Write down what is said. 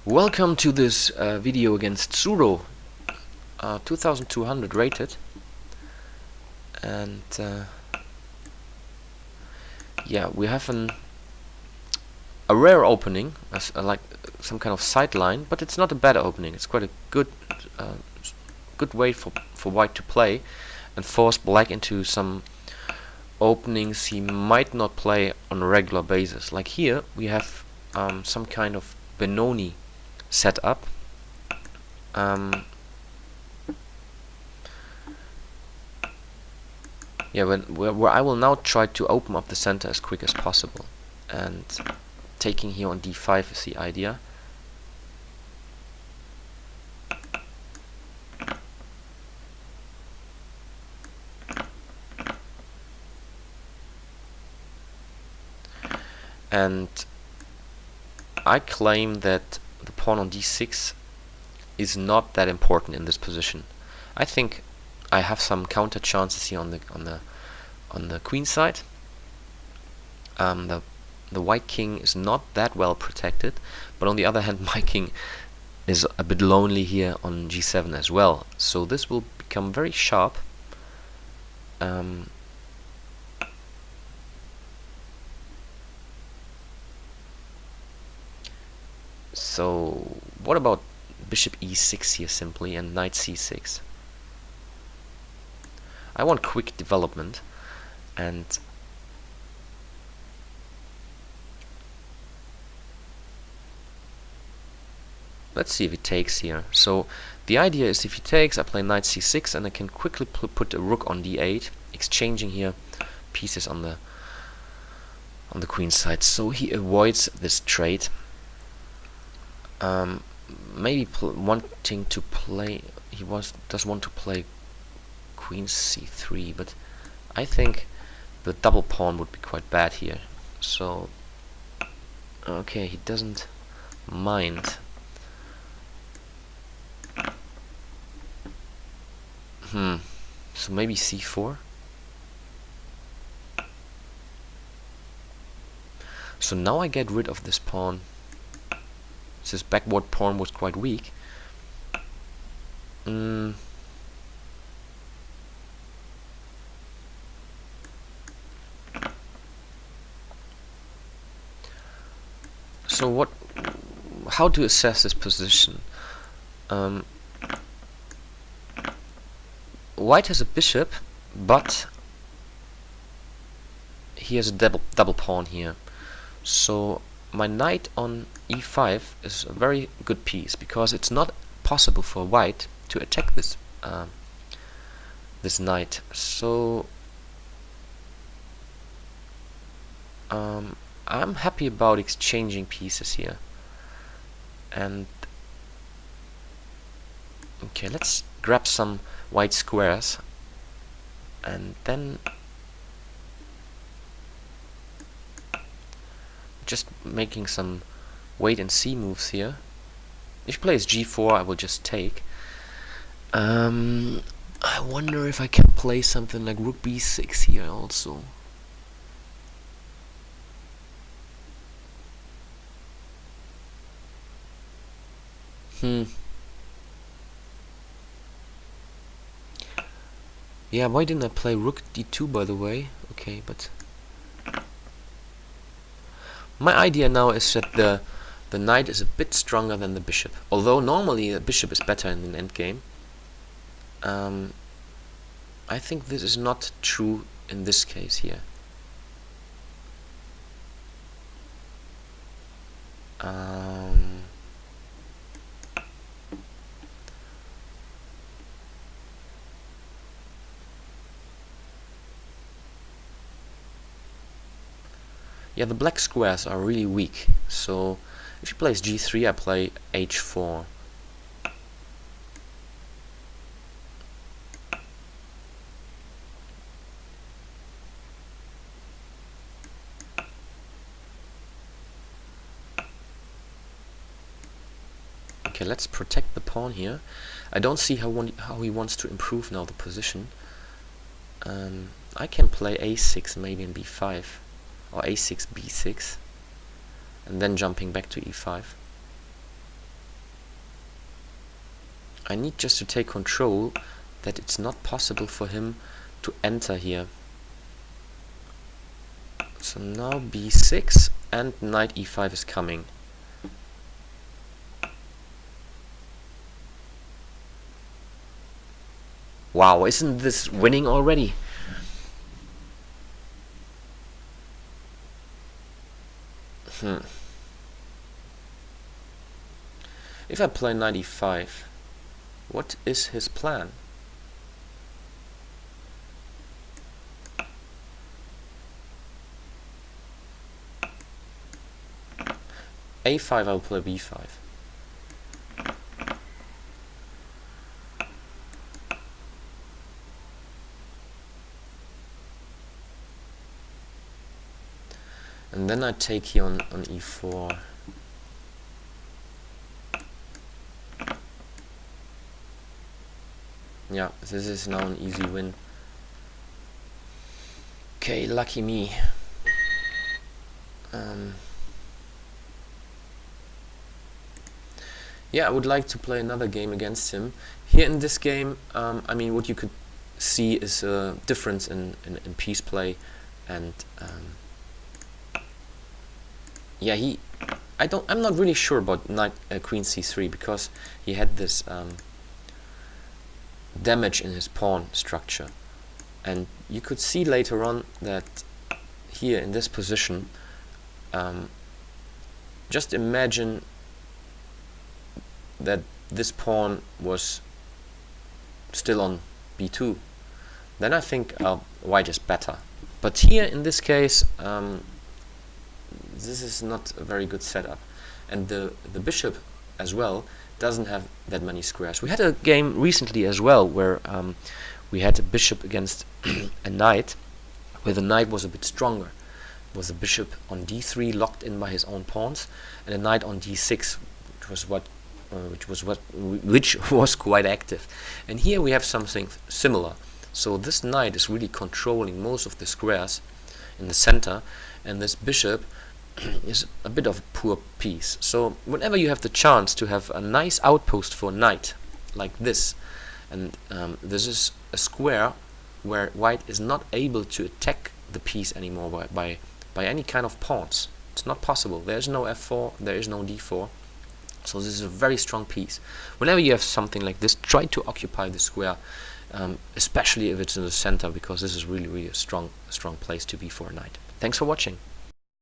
Welcome to this video against Tsuro, 2200 rated, and yeah, we have a rare opening, like some kind of sideline, but it's not a bad opening. It's quite a good way for white to play and force black into some openings he might not play on a regular basis. Like here we have some kind of Benoni set up. Yeah, where I will now try to open up the center as quick as possible, and taking here on d5 is the idea. And I claim that the pawn on d6 is not that important in this position. I think I have some counter chances here on the queen side. The white king is not that well protected, but on the other hand, my king is a bit lonely here on g7 as well. So this will become very sharp. So what about bishop e6 here simply, and knight c6? I want quick development, and let's see if he takes here. So the idea is, if he takes, I play knight c6, and I can quickly put a rook on d8, exchanging here pieces on the queen side. So he avoids this trade. Maybe wanting to play, he does want to play queen c3, but I think the double pawn would be quite bad here. So okay, he doesn't mind. So maybe c4. So now I get rid of this pawn. This backward pawn was quite weak. So how to assess this position? White has a bishop, but he has a double pawn here. So my knight on e5 is a very good piece, because it's not possible for white to attack this this knight. So I'm happy about exchanging pieces here. And okay, let's grab some white squares, and then just making some wait and see moves here. If he plays g4, I will just take. I wonder if I can play something like rook b6 here also. Yeah, why didn't I play rook d2, by the way? Okay, but my idea now is that the knight is a bit stronger than the bishop. Although normally the bishop is better in an endgame. I think this is not true in this case here. Yeah, the black squares are really weak. So if he plays g3, I play h4. Okay, let's protect the pawn here. I don't see how he wants to improve now the position. I can play a6 maybe in b5, or a6 b6, and then jumping back to e5. I need just to take control that it's not possible for him to enter here. So now b6 and knight e5 is coming. Wow, isn't this winning already? If I play knight e5, what is his plan? a5, I'll play b5. And then I take here on e4. Yeah, this is now an easy win. Okay, lucky me. Yeah, I would like to play another game against him. Here in this game, I mean, what you could see is a difference in piece play, and yeah, I'm not really sure about knight queen c3, because he had this damage in his pawn structure, and you could see later on that here in this position, just imagine that this pawn was still on b2, then I think white is better. But here in this case, this is not a very good setup, and the bishop as well doesn't have that many squares. We had a game recently as well where we had a bishop against a knight, where the knight was a bit stronger. It was a bishop on d3 locked in by his own pawns, and a knight on d6, which was quite active. And here we have something similar. So this knight is really controlling most of the squares in the center, and this bishop is a bit of a poor piece. So whenever you have the chance to have a nice outpost for a knight like this, and this is a square where white is not able to attack the piece anymore by any kind of pawns. It's not possible. There is no f4, there is no d4. So this is a very strong piece. Whenever you have something like this, try to occupy the square, especially if it's in the center, because this is really a strong place to be for a knight. Thanks for watching.